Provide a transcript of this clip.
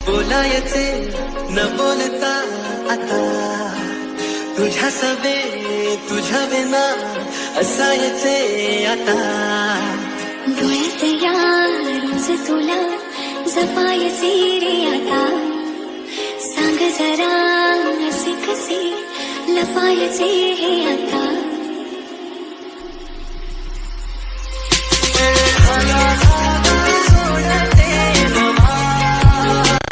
बोलायचे न बोलता आता तुझ्या सवे तुझ्या विना असायचे आता डोळ्यात या रोज तुला जपायचे रे आता सांग जरा असे कसे लपायचे हे आता